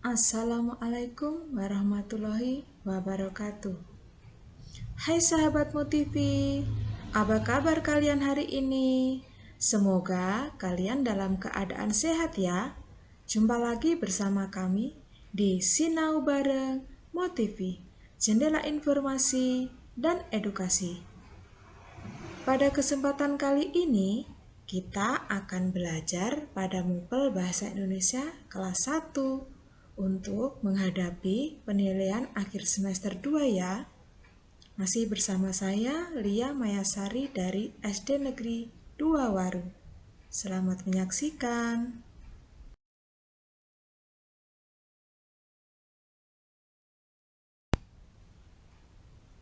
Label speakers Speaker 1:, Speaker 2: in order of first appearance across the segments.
Speaker 1: Assalamualaikum warahmatullahi wabarakatuh. Hai sahabat MoTV, apa kabar kalian hari ini? Semoga kalian dalam keadaan sehat ya. Jumpa lagi bersama kami di Sinau Bareng MoTV, Jendela Informasi dan Edukasi. Pada kesempatan kali ini, kita akan belajar pada MUPEL Bahasa Indonesia kelas 1 untuk menghadapi penilaian akhir semester 2 ya. Masih bersama saya, Lia Mayasari dari SD Negeri 2 Waru. Selamat menyaksikan.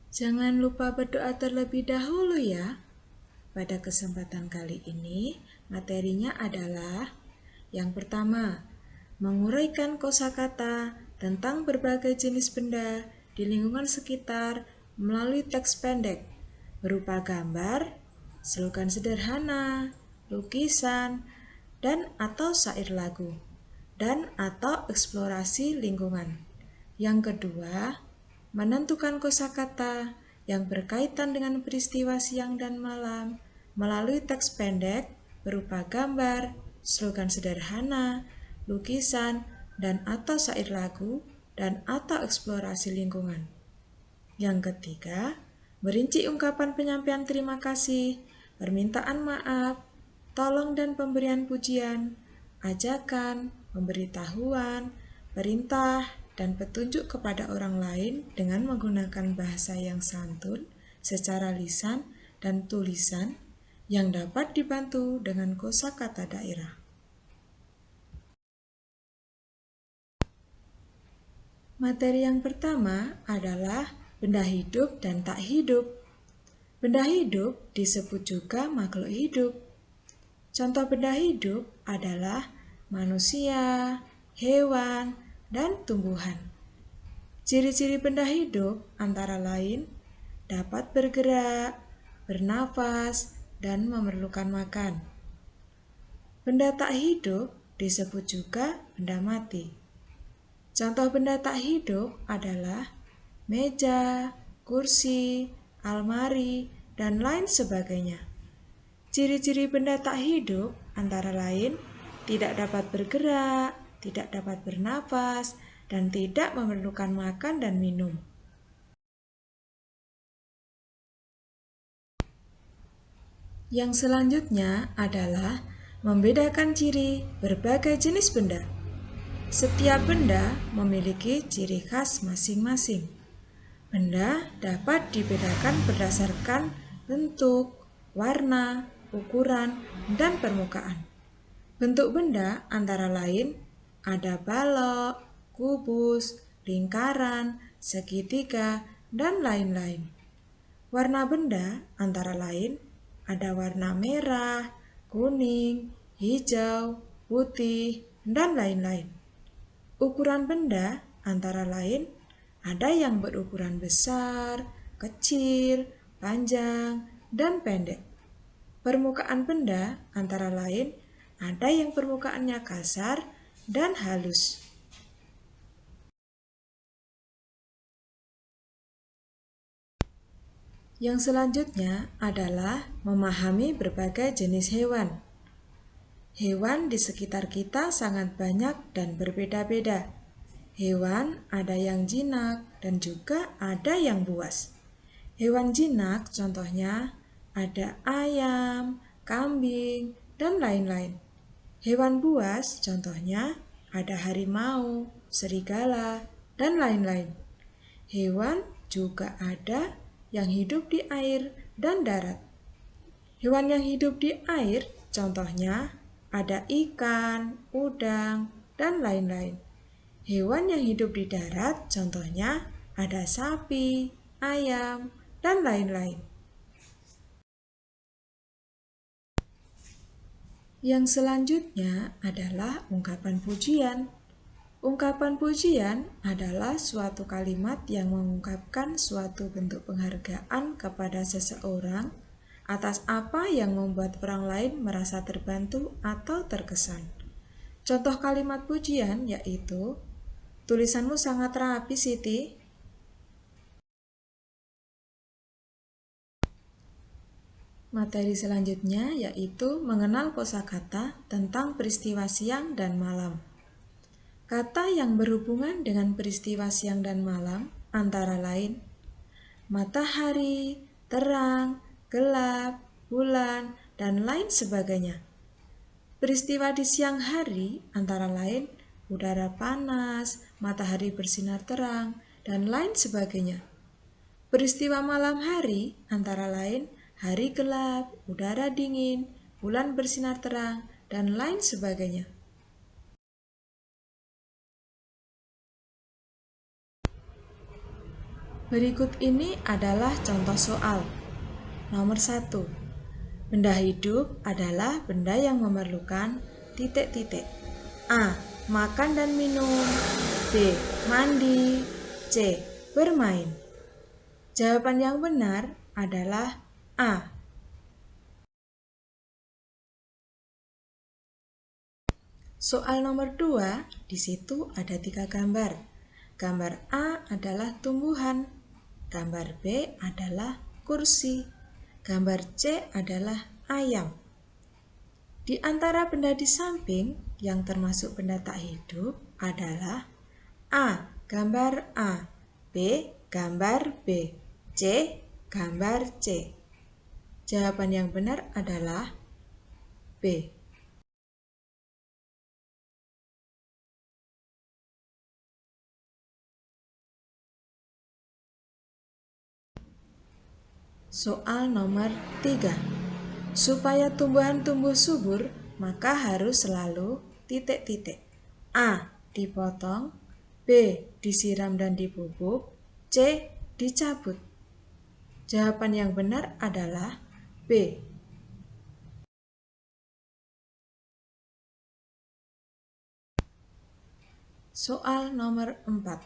Speaker 1: Jangan lupa berdoa terlebih dahulu ya. Pada kesempatan kali ini, materinya adalah yang pertama, menguraikan kosakata tentang berbagai jenis benda di lingkungan sekitar melalui teks pendek berupa gambar, slogan sederhana, lukisan, dan atau syair lagu, dan atau eksplorasi lingkungan. Yang kedua, menentukan kosakata yang berkaitan dengan peristiwa siang dan malam melalui teks pendek berupa gambar, slogan sederhana, lukisan, dan atau syair lagu, dan atau eksplorasi lingkungan. Yang ketiga, merinci ungkapan penyampaian terima kasih, permintaan maaf, tolong dan pemberian pujian, ajakan, pemberitahuan, perintah, dan petunjuk kepada orang lain dengan menggunakan bahasa yang santun secara lisan dan tulisan yang dapat dibantu dengan kosakata daerah. Materi yang pertama adalah benda hidup dan tak hidup. Benda hidup disebut juga makhluk hidup. Contoh benda hidup adalah manusia, hewan, dan tumbuhan. Ciri-ciri benda hidup antara lain dapat bergerak, bernafas, dan memerlukan makan. Benda tak hidup disebut juga benda mati. Contoh benda tak hidup adalah meja, kursi, almari, dan lain sebagainya. Ciri-ciri benda tak hidup antara lain tidak dapat bergerak, tidak dapat bernafas, dan tidak memerlukan makan dan minum. Yang selanjutnya adalah membedakan ciri berbagai jenis benda. Setiap benda memiliki ciri khas masing-masing. Benda dapat dibedakan berdasarkan bentuk, warna, ukuran, dan permukaan. Bentuk benda antara lain ada balok, kubus, lingkaran, segitiga, dan lain-lain. Warna benda antara lain ada warna merah, kuning, hijau, putih, dan lain-lain. Ukuran benda antara lain ada yang berukuran besar, kecil, panjang, dan pendek. Permukaan benda antara lain ada yang permukaannya kasar dan halus. Yang selanjutnya adalah memahami berbagai jenis hewan. Hewan di sekitar kita sangat banyak dan berbeda-beda. Hewan ada yang jinak dan juga ada yang buas. Hewan jinak contohnya ada ayam, kambing, dan lain-lain. Hewan buas contohnya ada harimau, serigala, dan lain-lain. Hewan juga ada yang hidup di air dan darat. Hewan yang hidup di air contohnya ada ikan, udang, dan lain-lain. Hewan yang hidup di darat contohnya ada sapi, ayam, dan lain-lain. Yang selanjutnya adalah ungkapan pujian. Ungkapan pujian adalah suatu kalimat yang mengungkapkan suatu bentuk penghargaan kepada seseorang atas apa yang membuat orang lain merasa terbantu atau terkesan. Contoh kalimat pujian yaitu, tulisanmu sangat rapi, Siti. Materi selanjutnya yaitu mengenal kosakata tentang peristiwa siang dan malam. Kata yang berhubungan dengan peristiwa siang dan malam antara lain matahari, terang, gelap, bulan, dan lain sebagainya. Peristiwa di siang hari antara lain udara panas, matahari bersinar terang, dan lain sebagainya. Peristiwa malam hari antara lain hari gelap, udara dingin, bulan bersinar terang, dan lain sebagainya. Berikut ini adalah contoh soal. Nomor 1. Benda hidup adalah benda yang memerlukan titik-titik. A. Makan dan minum. B. Mandi. C. Bermain. Jawaban yang benar adalah A. Soal nomor 2, di situ ada 3 gambar. Gambar A adalah tumbuhan, gambar B adalah kursi, gambar C adalah ayam. Di antara benda di samping yang termasuk benda tak hidup adalah A. Gambar A, B. Gambar B, C. Gambar C. Jawaban yang benar adalah B. Soal nomor 3. Supaya tumbuhan tumbuh subur, maka harus selalu titik-titik. A. Dipotong. B. Disiram dan dipupuk. C. Dicabut. Jawaban yang benar adalah B. Soal nomor 4.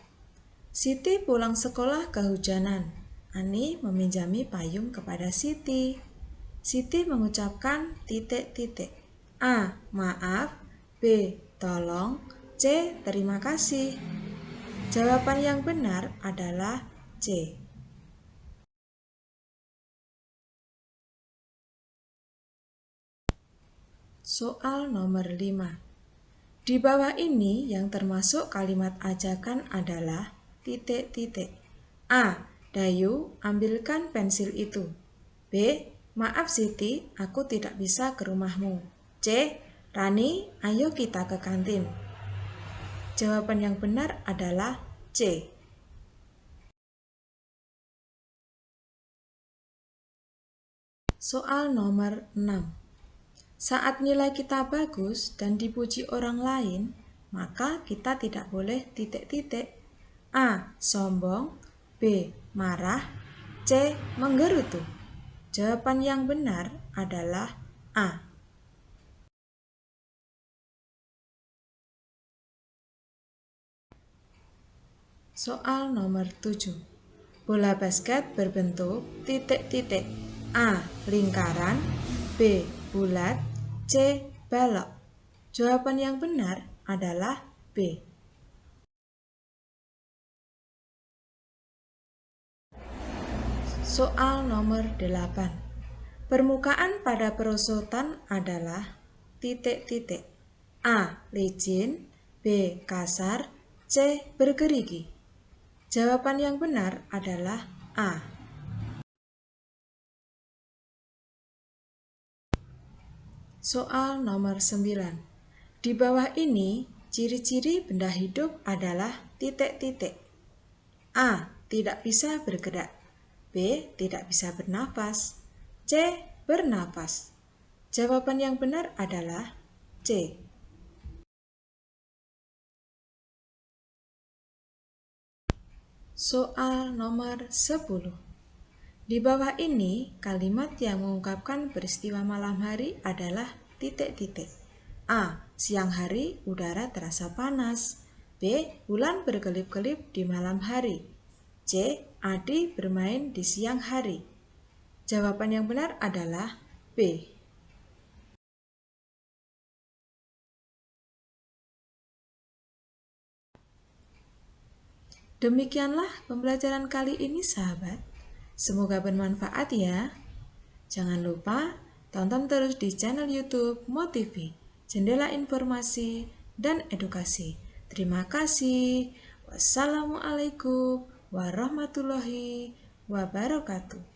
Speaker 1: Siti pulang sekolah kehujanan. Ani meminjami payung kepada Siti. Siti mengucapkan titik-titik. A. Maaf. B. Tolong. C. Terima kasih. Jawaban yang benar adalah C. Soal nomor 5. Di bawah ini yang termasuk kalimat ajakan adalah titik-titik. A. Dayu, ambilkan pensil itu. B. Maaf Siti, aku tidak bisa ke rumahmu. C. Rani, ayo kita ke kantin. Jawaban yang benar adalah C. Soal nomor 6. Saat nilai kita bagus dan dipuji orang lain, maka kita tidak boleh titik-titik. A. Sombong. B. Marah. C. Menggerutu. Jawaban yang benar adalah A. Soal nomor 7. Bola basket berbentuk titik-titik. A. Lingkaran. B. Bulat. C. Balok. Jawaban yang benar adalah B. Soal nomor 8. Permukaan pada perosotan adalah titik-titik. A. Licin. B. Kasar. C. Bergerigi. Jawaban yang benar adalah A. Soal nomor 9. Di bawah ini, ciri-ciri benda hidup adalah titik-titik. A. Tidak bisa bergerak. B. Tidak bisa bernafas. C. Bernafas. Jawaban yang benar adalah C. Soal nomor 10. Di bawah ini, kalimat yang mengungkapkan peristiwa malam hari adalah titik-titik. A. Siang hari udara terasa panas. B. Bulan berkelip-kelip di malam hari. C. Adi bermain di siang hari. Jawaban yang benar adalah B. Demikianlah pembelajaran kali ini sahabat. Semoga bermanfaat ya. Jangan lupa tonton terus di channel YouTube MoTV, Jendela Informasi dan Edukasi. Terima kasih. Wassalamualaikum warahmatullahi wabarakatuh.